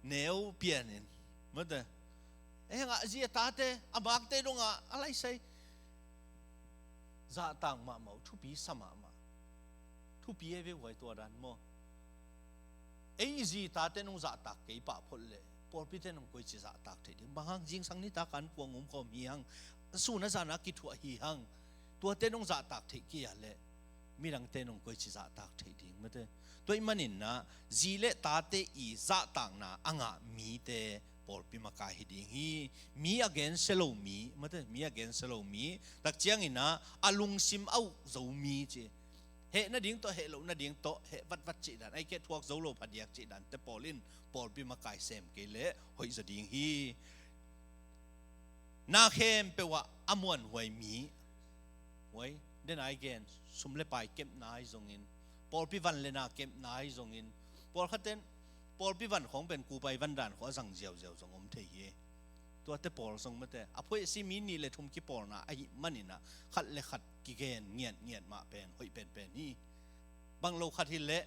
เนวเปียนินเมื่อเดเอ้งอาจีตาเตอาบากเตดงอะไรใส่จ่าต่างมาเมาทุปีสมาทุปีเอเวไว้ตัวดันโมไอ้จีตาเตนงจ่าตักเก็บปะพลเลยปอลพิเตนงกุยจีจ่าตักเถิดบางครั้งจิงสังนิตากันพวงงุมคอมีหังสู้นะจานักกิทัวฮีหังตัวเตนงจ่าตักเถิดกี่อะไรมีดังเตนงกุยจีจ่าตักเถิดเมื่อเดตัวมันนี่นะจีเลตาเตอีจ่าต่างนะอ่างมีเตปอลพิมากาฮิดิ้งฮีมี against โลมีมาเถอะมี against โลมีตักเจียงอินะอาลุงซิมเอาโจมีเจเฮน่าดิ้งโตเฮโลน่าดิ้งโตเฮวัดจีดันไอเกตทวกโจโลพัดยักจีดันแต่ปอลินปอลพิมากาเซมเกเลหอยจะดิ้งฮีนาเข้มเปว่าอมวนหวยมีหวย เดนไอเกนสุมเลไปเก็บนายจงอินปอลพิวันเลนาเก็บนายจงอินปอลขัดเต้นปอลพิวันของเป็นกูไปวันด่านขอสั่งเจียวจงอมเทียตัวเตปอลทรงมาเตะอภัยสิมินี่เลยทุ่มกีปอลนะไอ้มันนี่นะขัดเลขัดกิเกนเงียดมาเป็นหอยเป็นนี่บางโลขัดที่เละ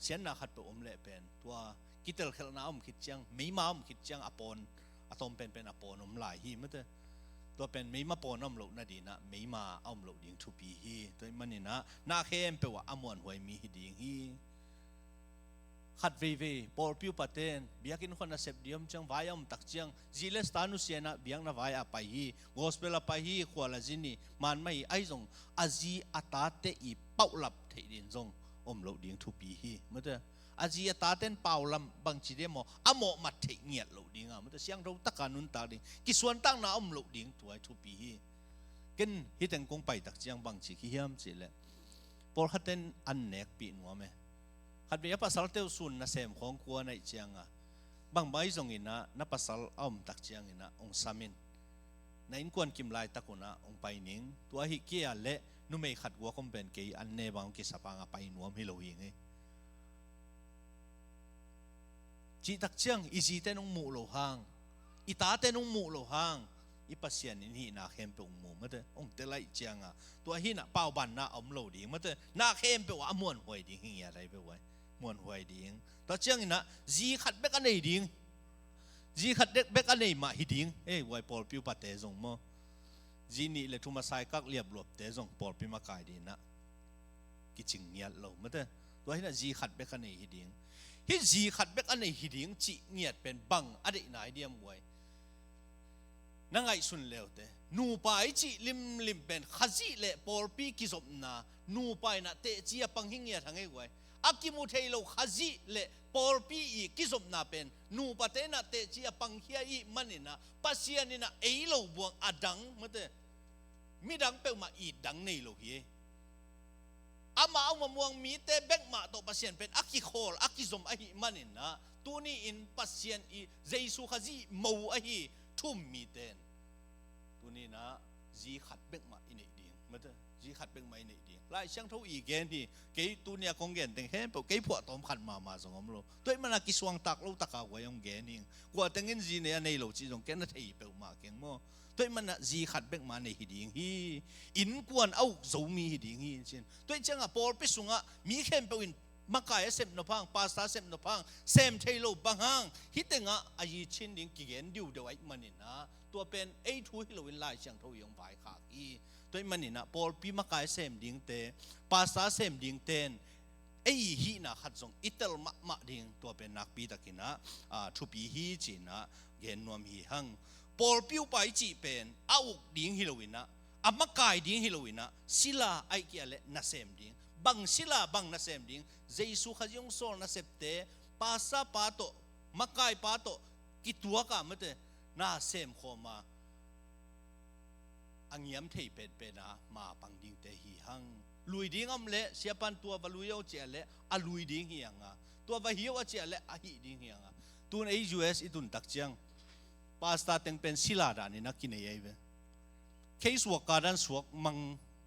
เสียนนาขัดไปอมเละเป็นตัวกิเตลเคลนาอมคิดจังไม่มาอมคิดจังอปอนอะตอมเป็นอปอนอมหลายฮีมาเตะตัวเป็นไม่มาปอนอมโลนาดีนะไม่มาอมโลดิ่งทุปีฮีตัวมันนี่นะนาเข้มเปว่าอมวนหวยมีฮีดิ่งฮีขัดวีปอลพิวปะเตนเบียกินคนน่ะเสพเดียมจังวายอมตักจังจีเลสตานุเซียนะเบียงน่ะวายไปฮีกอสเปลไปฮีขวาละจินี่มันไม่ไอจงอาจีอัตาเตอีเป่าลับเทียนจงอมโลดิ่งทุปีฮีมันเถอะอาจีอัตาเตนเป่าลำบางจีเดียมอโมมัดเทียเงียดโลดิ่งมันเถอะเสียงเราตะการนุนตาดิ่งกิส่วนตั้งน่ะอมโลดิ่งตัวทุปีฮีกันฮิตังกงไปตักจังบางจีขี้ยามจีเลยปอลขัดเตนอันเนกปีนัวไหมขัดเบียภาษาเตวซุนนะเสมของกัวในเจียงอ่ะบางใบจงอินะนับภาษาอ้อมตักเจียงอินะองสามินในอินกวนกิมไลตักุนะองไปนิงตัวฮิเกียเละนุ่มไม่ขัดกัวคมเป็นเกยอันเนบางกิสปางไปนัวไม่รู้ยังไงจีตักเจียงอีจีเตนงมูโลหางอีตาเตนงมูโลหางอีปัสเซียนนี่นาเข้มเป็นองมูมาเถอะองเตไลเจียงอ่ะตัวฮินะเป่าบันนะอมโลดีมาเถอะนาเข้มเป็นว่าอมวนหวยดีเฮียอะไรไปไว้มวนหวยดิ่งตัวเจียงนะจีขัดเบกันในดิ่งจีขัดเบกันในมาหิดิ่งไว้ปอลพิวปัตเตจงมั้งจีนี่เลยทุ่มมาใส่กักเรียบรวบเตจงปอลพิมากายดีนะกิจิงเงียดเรามาเถอะตัวนี้นะจีขัดเบกันในหิดิ่งฮิจีขัดเบกันในหิดิ่งจีเงียดเป็นบังอะไรไหนเดียมไว้นั่งไงสุนเลวเตนูไปจีลิมเป็นขจีเละปอลพิกิจบนานูไปนะเตจีปังหิงเงียดทั้งไงไว้อากิมุเทโลขจีเละปอลปีอีกิจบนาเป็นนูปะเตนะเตจีปังเฮียอีมันนี่นะปัสยานี่นะโลบวงอดังมันเตมิดังเปมาอีดังในโลเฮอามาเอามวงมีเตเบกมาโตปัสยานเป็นอากิโคลอากิจมอหิมันนี่นะตัวนี้อินปัสยานอีเจสุขจีมูอหิทุ่มมีเตนตัวนี้นะจีขัดเบกมาอินเดียงมันเตจีขัดเบกมาอินเดียงไล่ช่างเท่าอีแกนที่เกยตัวเนี้ยคงแกนแต่งเห็นเปล่าเกยพวกตอมขัดมาสงมโลตัวมันนักกิสวงตักเราตักเอาไว้ยังแกนิ่งกว่าแต่เงินจีเนี่ยในโลจีจงแกนนั่นที่เปล่ามาแกงโม่ตัวมันน่ะจีขัดเบกมาในหิดิ่งฮีอินกวนเอาโจมีหิดิ่งฮีเช่นตัวจังอ่ะปอลไปสุงอ่ะมีเข้มเปล่าอินมาไก่เซมนพังปาสตาเซมนพังเซมเทโลบังฮังฮิตเตงอ่ะอายีชินดิ่งกิเกนดิวเดี๋ยวไอ้มันนี่นะตัวเป็นทูฮิโลวินไล่ช่างเท่ายังไฟขาอีตัวมันนี่นะปอลปีมาไก่เซมดิ่งเตปาสตาเซมดิ่งเตนฮีนะขัดจงอิตาลมาดิ่งตัวเป็นนักปีตะกินะทุปีฮีจีนะเกนนวมฮีฮังปอลปิวไปจีเป็นเอาดิ่งฮิโลวินนะอามาไก่ดิ่งฮิโลวินนะศิลาไอเกียเลนัเซมดิ่งบังศิลาบังนัเซมดิ่งเจสุขยงโซนัเซปเตปาสาปาโตมาไก่ปาโตกิตัวกามเตนาเซมโคมาอังยามเทเป็นนะมาปังดิ่งเตฮีฮังลุยดิ่งอมเละเสียปันตัวบลุยเอาเจเละอาลุยดิ่งเฮียงอ่ะตัวบะเฮียวเจเละอาหิดิ่งเฮียงอ่ะตัวในUSอีตุนตักเจียงปาสตาเต็งเป็นศิลาดานี่นักกินเอเวเคสวกการันสวกมัง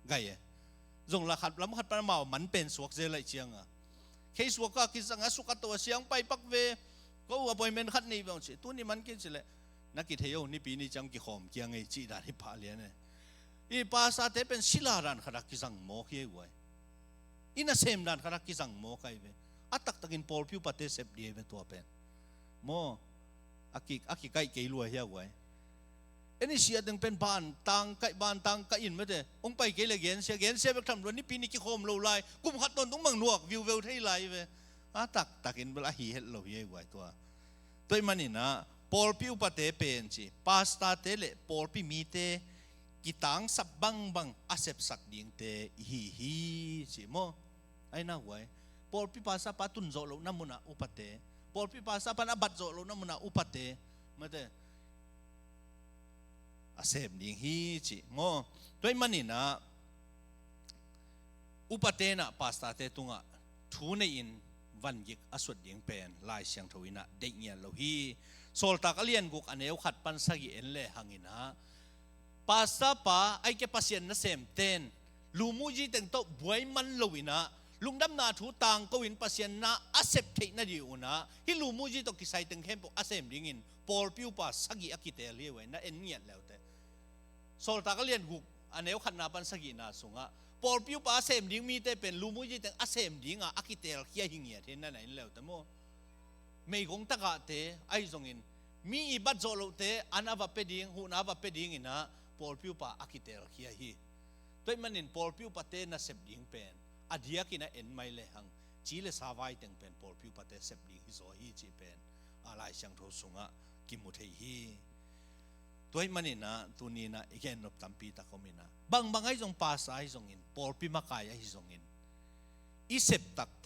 ไงจงละขัดลำขัดปนมามันเป็นสวกเจริญเชียงอ่ะเคสวกก็กินสังสุขตัวเสียงไปปักเวก็ว่าไปเป็นขัดนี่บางสิตัวนี้มันกินสิเลยนักกิเที่ยวนี่ปีนี้จังกิขอมเกียงไอจีดาที่พาเลียนเนี่ยอีปาสตาเตเป็นศิลาดานขรักกิสังโมเฮียไว้อินาเซมดานขรักกิสังโมใครเวอัตตักตักินปอลพิวปะเตเซปดีเวตัวเป็นโมอากิไก่เกลัวเฮียไว้นี่เสียดึงเป็นบ้านตังไก่บ้านตังไก่อินไม่ได้องไปเกลเกนเสียไปทำรถนี่ปีนี้กิโคมโลไลกุมขัดตนต้องมังนวกวิวเวลที่ไลเวตักอินเวลาหีเห็ดโลเฮียไว้ตัวมันนี่นะปอลพิวปะเตเป็นจีปาสตาเตเลปอลพิมีเตกิตังสับบังอาเซปสักดิ่งเตฮีจีโมไอ้น่าไว้ปอลพิปาสปาตุนโจโลน้ำมุนาอุปเตปอลพิปาสปานาบัดโจโลน้ำมุนาอุปเตมาเตอาเซมดิ่งฮีจีโมด้วยมันนี่นะอุปเตนะปาสตาเตตุงะทูในอินวันยิกอสวดดิ่งเป็นลายเสียงทวินะเด็กเงียนโลฮีโซลตากเลียนกุกอันเอวขัดปันสกีเอ็นเล่หังินะปาสตาปาไอเกปัสเซียนนะเซมเตน ลูมูจีเต็งโตบวยมันลวินะลุงดำนาทูตังก็วินปัสยันนะอาเซปเทนะดิวนะฮิลูมูจีตกิไซเต็งเข้มปอาเซมดิ่งินปอลปิวปัสสักอากิเตลีเวนะเอ็นเงียนแล้วแต่โซลตากเลียนกุกอันเอวขันนาปันสักนาสุงะปอลปิวปัสเซมดิ่งมีแต่เป็นลูมูจีเต็งอาเซมดิ่งอากิเตลเฮียหิงเงียเทนนั่นไหนแล้วแต่โมไม่คงตะกะเตไอซงอินมีอีบัดโซโลเตอันอาวะเป็ดิ่งหูนอาวะเป็ดิ่งอินะปอลปิวปัสอากิเตลเฮียฮีตัวมันอินปอลปิวปัสเตนะเซมดิ่งเป็นอดียกินะเอ็นไม่เลยหังจีเลสาวายเต็งเป็นปอลพิวปัตเตเซบดิ่งฮิโซฮีจีเป็นอะไรเชียงโทสุงะกิมุเทฮีตัวมันนี่นะตัวนี้นะอีกแค่นบตัมปีตะคมินะบางไอ้จงภาษาไอ้จงอินปอลพิมากายไอ้จงอินอีเซบตักเต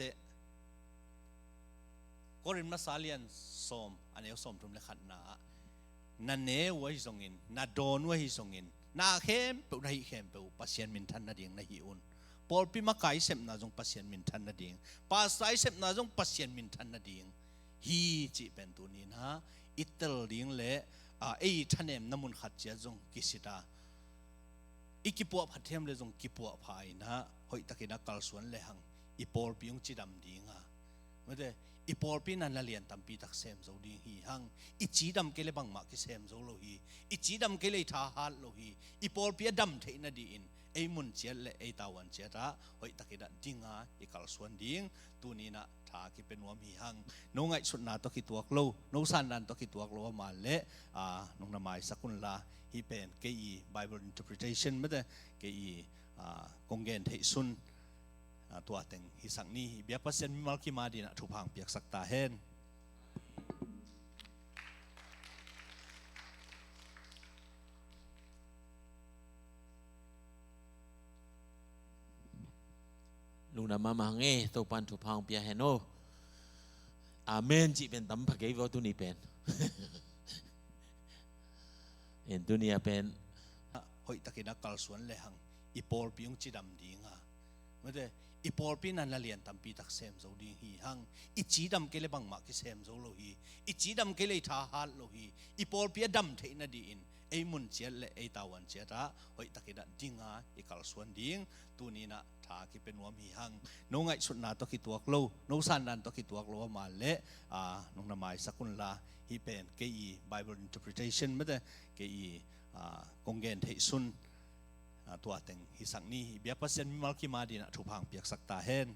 ก็ริมมาซาเลียนสมอันนี้สมทุมเลขันนานันเนวไอ้จงอินนาโดนไว้จงอินนาเข้มเปล่าได้เข้มเปล่าปัสยันมินทันนาเดียงนาฮิอุนปอลพิมากายเซมนาจงปัสยันมินทันนาเดียงภาษาเซมนาจงปัสยันมินทันนาเดียงฮีจีเป็นตัวนี้นะอิตาลีงเล่ไอ้ท่านเอ็มน้ำมันขัดเจ้าจงกิสิตาอีกิปัวพัดเทียมเลยจงกิปัวพายนะหอยตะกินักกลสวนเลยหังอีปอลพิงจีดำดิ่งอ่ะเมื่อเดอีปอลพินันละเลียนตัมปีตักเซมโจดิ่งฮีหังอีจีดำเกลบังมากิเซมโจโลฮีอีจีดำเกลท่าฮัลโลฮีอีปอลพิดำเทนดีอินไอ้มุนเจียเลไอ้ตาวันเจียระหอยตะกินัดดิ่งอ่ะอีกลสวนดิ่งตัวนี้นะถ้ากิเป็นวามีหังน้องไอสุดนาตกิตัวกลัวน้องสันนันตกิตัวกลัวมาเละน้องนามายสกุลลาฮีเป็นเกอี Bible interpretation ไม่ได้เกอีกงเกนเทซุนตัวเต็งฮิสังนี้เบียปัสเซนมิมัลกิมาดีนะทุพังเปียกสักตาเห็นลุงนำมามังเอตัวปันทุพังเปียเฮโนอาเมนจีเป็นตั้มพักเกย์ว่าตัวนี้เป็นเห็นตัวนี้เป็นหอยตะกินักกลสวนเลยหังอีปอลพิงจีดำดิ่งอ่ะเมื่อเดอีปอลพินันละเลียนตัมปีตักเซมโจดิ่งฮีหังอีจีดำเกลบังมากิเซมโจโลฮีอีจีดำเกลท่าฮัลโลฮีอีปอลพิดำเทนดีอินไอ้มุนเจียเลไอ้ตาวันเจียระหอยตะกินัดดิ่งอ่ะอีกลสวนดิ่งตัวนี้นะถ้ากิเป็นวามีหังน้องไอสุดนาตกิตัวกลัวน้องสันนันตกิตัวกลัวมาเละน้องนามายสกุลลาฮีเป็นเกอี Bible interpretation ไม่ได้เกอีกงเกนเทซุนตัวเต็งฮิสังนี้เบียปัสเซนมิมัลกิมาดีนะทุพังเปียกสักตาเห็น